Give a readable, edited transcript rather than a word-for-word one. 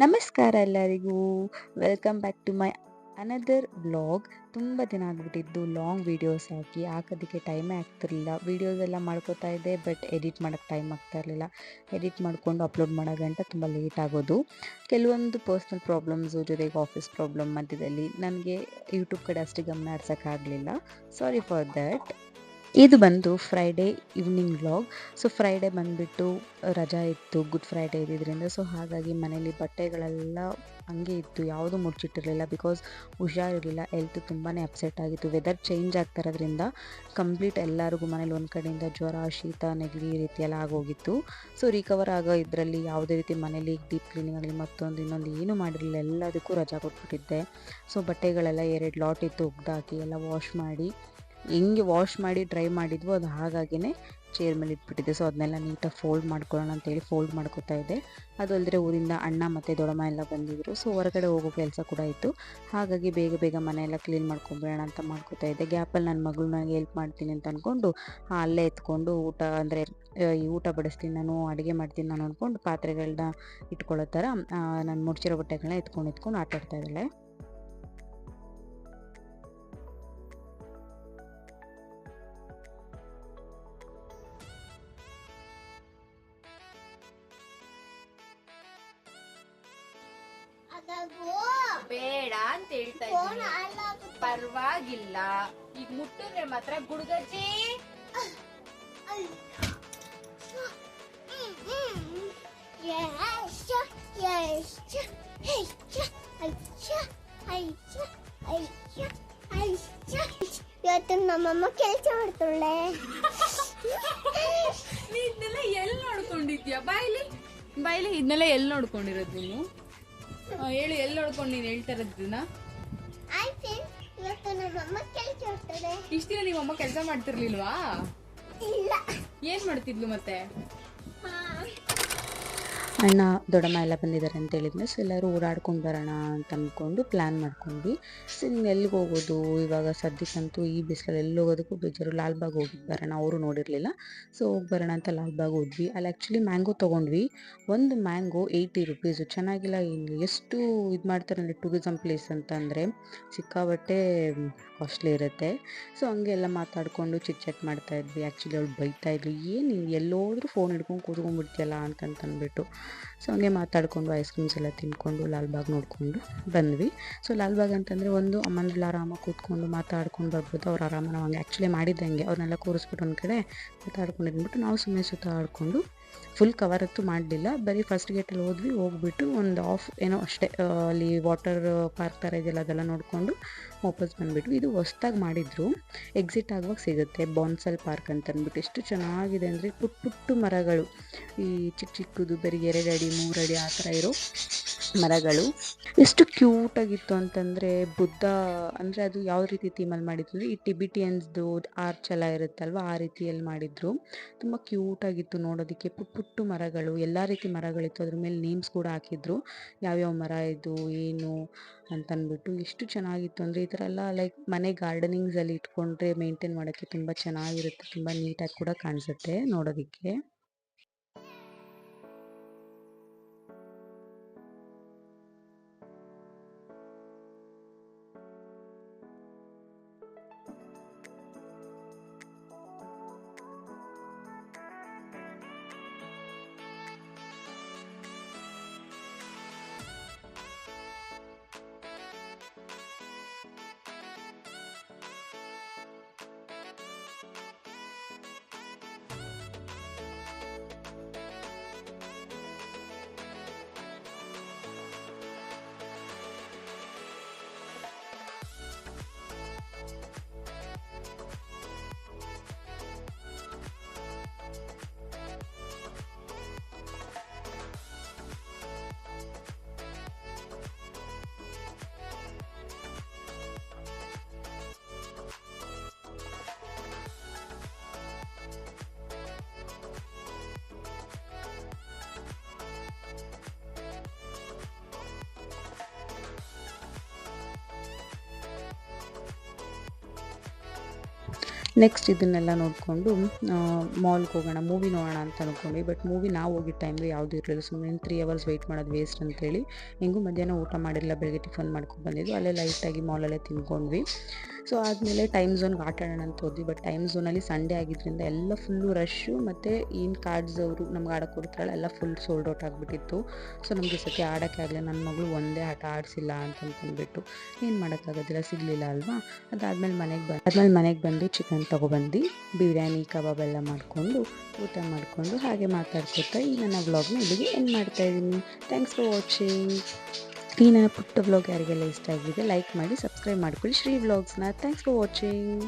ನಮಸ್ಕಾರ ಎಲ್ಲರಿಗೂ. Welcome back to my another vlog. ತುಂಬ ದಿನ ಆಗಿಬಿಟ್ಟಿದ್ದು ಲಾಂಗ್ ವೀಡಿಯೋಸ್ ಹಾಕೋದಕ್ಕೆ ಟೈಮೇ ಆಗ್ತಿರಲಿಲ್ಲ. ವೀಡಿಯೋಸ್ ಎಲ್ಲ ಮಾಡ್ಕೋತಾ ಇದ್ದೆ, ಬಟ್ ಎಡಿಟ್ ಮಾಡೋಕ್ಕೆ ಟೈಮ್ ಆಗ್ತಾ ಇರಲಿಲ್ಲ. ಎಡಿಟ್ ಮಾಡಿಕೊಂಡು ಅಪ್ಲೋಡ್ ಮಾಡೋ ಗಂಟ ತುಂಬ ಲೇಟ್ ಆಗೋದು. ಕೆಲವೊಂದು ಪರ್ಸ್ನಲ್ ಪ್ರಾಬ್ಲಮ್ಸು ಜೊತೆಗೆ ಆಫೀಸ್ ಪ್ರಾಬ್ಲಮ್ ಮಧ್ಯದಲ್ಲಿ ನನಗೆ ಯೂಟ್ಯೂಬ್ ಕಡೆ ಅಷ್ಟು ಗಮನ ಹರಿಸೋಕ್ಕಾಗಲಿಲ್ಲ. Sorry for that. ಇದು ಬಂದು Friday evening vlog. So Friday ಬಂದುಬಿಟ್ಟು ರಜಾ ಇತ್ತು, ಗುಡ್ ಫ್ರೈಡೇ ಇದ್ದಿದ್ದರಿಂದ. ಸೊ ಹಾಗಾಗಿ ಮನೇಲಿ ಬಟ್ಟೆಗಳೆಲ್ಲ ಹಂಗೆ ಇತ್ತು, ಯಾವುದೂ ಮುಚ್ಚಿಟ್ಟಿರಲಿಲ್ಲ. ಬಿಕಾಸ್ ಹುಷಾರಿರಲಿಲ್ಲ, ಹೆಲ್ತ್ ತುಂಬಾ ಅಪ್ಸೆಟ್ ಆಗಿತ್ತು. ವೆದರ್ ಚೇಂಜ್ ಆಗ್ತಿರೋದ್ರಿಂದ ಕಂಪ್ಲೀಟ್ ಎಲ್ಲರಿಗೂ ಮನೇಲಿ ಒಂದು ಕಡೆಯಿಂದ ಜ್ವರ, ಶೀತ, ನೆಗಡಿ ಈ ರೀತಿ ಎಲ್ಲ ಆಗೋಗಿತ್ತು. ಸೊ ರಿಕವರ್ ಆಗೋ ಇದರಲ್ಲಿ ಯಾವುದೇ ರೀತಿ ಮನೇಲಿ ಡೀಪ್ ಕ್ಲೀನಿಂಗ್ ಆಗಲಿ ಮತ್ತೊಂದು ಇನ್ನೊಂದು ಏನೂ ಮಾಡಿರಲಿಲ್ಲ, ಎಲ್ಲದಕ್ಕೂ ರಜಾ ಕೊಟ್ಬಿಟ್ಟಿದ್ದೆ. ಸೊ ಬಟ್ಟೆಗಳೆಲ್ಲ 2 ಲಾಟ್ ಇತ್ತು, ಒಗ್ದಾಕಿ ಎಲ್ಲ ವಾಶ್ ಮಾಡಿ, ಹೆಂಗೆ ವಾಶ್ ಮಾಡಿ ಡ್ರೈ ಮಾಡಿದ್ವೋ ಅದು ಹಾಗಾಗಿನೇ ಚೇರ್ ಮೇಲೆ ಇಟ್ಬಿಟ್ಟಿದ್ದೆ. ಸೊ ಅದನ್ನೆಲ್ಲ ನೀಟಾಗಿ ಫೋಲ್ಡ್ ಮಾಡ್ಕೊಳ್ಳೋಣ ಅಂತೇಳಿ ಫೋಲ್ಡ್ ಮಾಡ್ಕೊತಾ ಇದ್ದೆ. ಅದು ಅಲ್ಲದೆ ಊರಿಂದ ಅಣ್ಣ ಮತ್ತು ದೊಡ್ಡಮ್ಮ ಎಲ್ಲ ಬಂದಿದ್ದರು. ಸೊ ಹೊರಗಡೆ ಹೋಗೋ ಕೆಲಸ ಕೂಡ ಇತ್ತು. ಹಾಗಾಗಿ ಬೇಗ ಬೇಗ ಮನೆಯೆಲ್ಲ ಕ್ಲೀನ್ ಮಾಡ್ಕೊಂಬೇಡ ಅಂತ ಮಾಡ್ಕೊತಾ ಇದ್ದೆ. ಗ್ಯಾಪಲ್ಲಿ ನನ್ನ ಮಗಳು ನನಗೆ ಹೆಲ್ಪ್ ಮಾಡ್ತೀನಿ ಅಂತ ಅಂದ್ಕೊಂಡು ಅಲ್ಲೇ ಎತ್ಕೊಂಡು ಊಟ ಅಂದರೆ ಈ ಊಟ ಬಡಿಸ್ತೀನಿ ನಾನು, ಅಡುಗೆ ಮಾಡ್ತೀನಿ ನಾನು ಅಂದ್ಕೊಂಡು ಪಾತ್ರೆಗಳನ್ನ ಇಟ್ಕೊಳ್ಳೋ ಥರ ನಾನು ಮುಡ್ಚಿರೋ ಬಟ್ಟೆಗಳನ್ನ ಎತ್ಕೊಂಡು ಆಟ ಆಡ್ತಾ ಇದ್ದಾಳೆ. ಬೇಡ ಅಂತ ಹೇಳ್ತಾ ಇದ್ದೀನಿ. ಪರವಾಗಿಲ್ಲ, ಈಗ ಮುಟ್ಟಿದ್ರೆ ಮಾತ್ರ ಗುಡ್ಗಜ್ಜಿ. ಇವತ್ತು ನಮ್ಮಮ್ಮ ಕೆಲಸ ಮಾಡ್ತಾಳೆ. ಇದನ್ನೆಲ್ಲ ಎಲ್ಲಿ ನೋಡ್ಕೊಂಡಿದ್ಯಾ? ಬಾಯ್ಲಿ ಬಾಯ್ಲಿ ಇದನ್ನೆಲ್ಲ ಎಲ್ಲಿ ನೋಡ್ಕೊಂಡಿರೋದು ನೀನು? ಹೇಳು, ಎಲ್ಲಿ ನೋಡ್ಕೊಂಡು ನೀನು ಹೇಳ್ತಾ ಇರೋದನ್ನ? ಇವತ್ತು ನಮ್ಮಮ್ಮ ಕೆಲಸ ಮಾಡ್ತಾಳೆ. ಇಷ್ಟ ದಿನ ನಿಮ್ಮಮ್ಮ ಕೆಲಸ ಮಾಡ್ತಿರ್ಲಿಲ್ವಾ? ಇಲ್ಲ, ಏನ್ ಮಾಡ್ತಿದ್ಲು ಮತ್ತೆ? ಅಣ್ಣ ದೊಡ್ಡಮ್ಮ ಎಲ್ಲ ಬಂದಿದ್ದಾರೆ ಅಂತ ಹೇಳಿದ್ಮೇಲೆ ಸೊ ಎಲ್ಲರೂ ಓಡಾಡ್ಕೊಂಡು ಬರೋಣ ಅಂತ ಅಂದ್ಕೊಂಡು ಪ್ಲ್ಯಾನ್ ಮಾಡ್ಕೊಂಡ್ವಿ. ಸೊ ಇನ್ನು ಎಲ್ಲಿಗೆ ಹೋಗೋದು ಇವಾಗ? ಸದ್ಯಕ್ಕಂತೂ ಈ ಬಿಸಿಲಲ್ಲಿ ಎಲ್ಲಿ ಹೋಗೋದಕ್ಕೂ ಬೇಜಾರು. ಲಾಲ್ಬಾಗ್ ಹೋಗಿದ್ದು ಬರೋಣ, ಅವರು ನೋಡಿರಲಿಲ್ಲ. ಸೊ ಹೋಗಿ ಬರೋಣ ಅಂತ ಲಾಲ್ಬಾಗ್ ಹೋದ್ವಿ. ಅಲ್ಲಿ ಆ್ಯಕ್ಚುಲಿ ಮ್ಯಾಂಗೋ ತೊಗೊಂಡ್ವಿ. ಒಂದು ಮ್ಯಾಂಗೋ 80 ರುಪೀಸು. ಚೆನ್ನಾಗಿಲ್ಲ. ಇಲ್ಲಿ ಎಷ್ಟು ಇದು ಮಾಡ್ತಾರೆ ಅಂದರೆ ಟೂರಿಸಮ್ ಪ್ಲೇಸ್ ಅಂತ ಅಂದರೆ ಸಿಕ್ಕಾಬಟ್ಟೆ ಕಾಸ್ಟ್ಲಿ ಇರುತ್ತೆ. ಸೊ ಹಂಗೆ ಎಲ್ಲ ಮಾತಾಡಿಕೊಂಡು ಚಿಟ್ ಮಾಡ್ತಾಯಿದ್ವಿ. ಆ್ಯಕ್ಚುಲಿ ಅವಳು ಬೈತಾಯಿದ್ಲು, ಏನು ಎಲ್ಲೋದ್ರೂ ಫೋನ್ ಹಿಡ್ಕೊಂಡು ಕೂತ್ಕೊಂಡ್ಬಿಡ್ತೀಯಲ್ಲ ಅಂತಂದ್ಬಿಟ್ಟು. ಸೊ ಹಂಗೆ ಮಾತಾಡಿಕೊಂಡು ಐಸ್ ಕ್ರೀಮ್ಸ್ ಎಲ್ಲ ತಿಂದ್ಕೊಂಡು ಲಾಲ್ಬಾಗ್ ನೋಡಿಕೊಂಡು ಬಂದ್ವಿ. ಸೊ ಲಾಲ್ಬಾಗ್ ಅಂತಂದರೆ ಒಂದು ಅಮ್ಮಂದ್ರೆಲ್ಲ ಆರಾಮಾಗಿ ಕೂತ್ಕೊಂಡು ಮಾತಾಡ್ಕೊಂಡು ಬರ್ಬೋದು. ಅವ್ರು ಆರಾಮಾಗಿ ನಾವು ಹಂಗೆ ಆ್ಯಕ್ಚುಲಿ ಮಾಡಿದ್ದಂಗೆ ಅವ್ರನ್ನೆಲ್ಲ ಕೂರಿಸ್ಬಿಟ್ಟು ಒಂದು ಕಡೆ ಮಾತಾಡ್ಕೊಂಡಿದ್ಬಿಟ್ಟು ನಾವು ಸುಮ್ಮನೆ ಸುತ್ತಾಡಿಕೊಂಡು ಫುಲ್ ಕವರ್ ಅಂತೂ ಮಾಡಲಿಲ್ಲ. ಬರೀ ಫಸ್ಟ್ ಗೇಟಲ್ಲಿ ಹೋಗ್ಬಿಟ್ಟು ಒಂದು ಏನೋ ಅಷ್ಟೇ ಅಲ್ಲಿ ವಾಟರ್ ಪಾರ್ಕ್ ಥರ ಇದೆಯಲ್ಲ ಅದೆಲ್ಲ ನೋಡಿಕೊಂಡು ವಾಪಸ್ ಬಂದುಬಿಟ್ಟು. ಇದು ಹೊಸ್ದಾಗಿ ಮಾಡಿದ್ರು, ಎಕ್ಸಿಟ್ ಆಗುವಾಗ ಸಿಗುತ್ತೆ, ಬಾನ್ಸಲ್ ಪಾರ್ಕ್ ಅಂತ ಅಂದ್ಬಿಟ್ಟು. ಎಷ್ಟು ಚೆನ್ನಾಗಿದೆ ಅಂದರೆ ಪುಟ್ಟು ಮರಗಳು, ಈ ಚಿಕ್ಕದು ಬರೀ 2 ಅಡಿ 3 ಅಡಿ ಆ ಥರ ಇರೋ ಮರಗಳು. ಎಷ್ಟು ಕ್ಯೂಟಾಗಿತ್ತು ಅಂತಂದರೆ ಬುದ್ಧ ಅಂದರೆ ಅದು ಯಾವ ರೀತಿ ಥೀಮಲ್ಲಿ ಮಾಡಿದ್ರು ಅಂದರೆ ಈ ಟಿಬಿಟಿಯನ್ಸ್ದು ಆರ್ಚ್ ಎಲ್ಲ ಇರುತ್ತಲ್ವ ಆ ರೀತಿಯಲ್ಲಿ ಮಾಡಿದರು. ತುಂಬ ಕ್ಯೂಟಾಗಿತ್ತು ನೋಡೋದಕ್ಕೆ. ಪುಟ್ಟು ಮರಗಳು, ಎಲ್ಲ ರೀತಿ ಮರಗಳಿತ್ತು. ಅದ್ರ ಮೇಲೆ ನೇಮ್ಸ್ ಕೂಡ ಹಾಕಿದ್ರು, ಯಾವ್ಯಾವ ಮರ ಇದು ಏನು ಅಂತಂದ್ಬಿಟ್ಟು. ಎಷ್ಟು ಚೆನ್ನಾಗಿತ್ತು ಅಂದರೆ ಈ ಥರ ಎಲ್ಲ ಲೈಕ್ ಮನೆ ಗಾರ್ಡನಿಂಗ್ಸಲ್ಲಿ ಇಟ್ಕೊಂಡ್ರೆ ಮೇಂಟೈನ್ ಮಾಡೋಕ್ಕೆ ತುಂಬ ಚೆನ್ನಾಗಿರುತ್ತೆ, ತುಂಬ ನೀಟಾಗಿ ಕೂಡ ಕಾಣಿಸುತ್ತೆ ನೋಡೋದಕ್ಕೆ. ನೆಕ್ಸ್ಟ್ ಇದನ್ನೆಲ್ಲ ನೋಡಿಕೊಂಡು ಮಾಲ್ಗೆ ಹೋಗೋಣ, ಮೂವಿ ನೋಡೋಣ ಅಂತ ಅಂದ್ಕೊಂಡ್ವಿ. ಬಟ್ ಮೂವಿ ನಾವು ಹೋಗಿದ್ದ ಟೈಮ್ಗೆ ಯಾವುದೂ ಇರಲಿಲ್ಲ. ಸುಮ್ಮನೆ 3 ಅವರ್ಸ್ ವೆಯ್ಟ್ ಮಾಡೋದು ವೇಸ್ಟ್ ಅಂತೇಳಿ ಹೆಂಗೂ ಮಧ್ಯಾಹ್ನ ಊಟ ಮಾಡಿರಲಿಲ್ಲ, ಬೆಳಗ್ಗೆ ಟಿಫನ್ ಮಾಡ್ಕೊಂಡು ಬಂದಿದ್ದು. ಅಲ್ಲೇ ಲೈಟಾಗಿ ಮಾಲಲ್ಲೇ ತಿನ್ಕೊಂಡ್ವಿ. ಸೊ ಆದಮೇಲೆ ಟೈಮ್ ಝೋನ್ಗೆ ಆಟ ಆಡೋಣ ಅಂತ ಹೋದ್ವಿ. ಬಟ್ ಟೈಮ್ ಝೋನಲ್ಲಿ ಸಂಡೇ ಆಗಿದ್ದರಿಂದ ಎಲ್ಲ ಫುಲ್ಲು ರಶ್ಶು, ಮತ್ತು ಏನು ಕಾರ್ಡ್ಸ್ ಅವರು ನಮ್ಗೆ ಆಡೋಕ್ಕೆ ಕೊಡ್ತಾರಲ್ಲ ಎಲ್ಲ ಫುಲ್ ಸೋಲ್ಡ್ ಔಟ್ ಆಗಿಬಿಟ್ಟಿತ್ತು. ಸೊ ನಮಗೆ ಸತಿ ಆಡೋಕ್ಕೆ ಆಗಲಿಲ್ಲ. ನನ್ನ ಮಗಳು ಒಂದೇ ಆಟ ಆಡಿಸಿಲ್ಲ ಅಂತಂದ್ಬಿಟ್ಟು ಏನು ಮಾಡೋಕ್ಕಾಗೋದಿಲ್ಲ, ಸಿಗಲಿಲ್ಲ ಅಲ್ವಾ. ಅದಾದಮೇಲೆ ಮನೆಗೆ ಬಂದು ಚಿಕನ್ ತೊಗೊಬಂದು ಬಿರಿಯಾನಿ ಕಬಾಬ್ ಎಲ್ಲ ಮಾಡಿಕೊಂಡು ಊಟ ಮಾಡಿಕೊಂಡು ಹಾಗೆ ಮಾತಾಡ್ಕೊತಾ ಈ ನನ್ನ ವ್ಲಾಗ್ನ ಇಲ್ಲಿಗೆ ಎಂಡ್ ಮಾಡ್ತಾಯಿದ್ದೀನಿ. Thanks for watching. ಈ ನನ್ನ ಪುಟ್ಟ ವ್ಲಾಗ್ ಯಾರಿಗೆಲ್ಲ ಇಷ್ಟ ಆಗಿದೆ ಲೈಕ್ ಮಾಡಿ, ಸಬ್ಸ್ಕ್ರೈಬ್ ಮಾಡ್ಕೊಳ್ಳಿ ಶ್ರೀ ವ್ಲಾಗ್ಸ್ನ. Thanks for watching.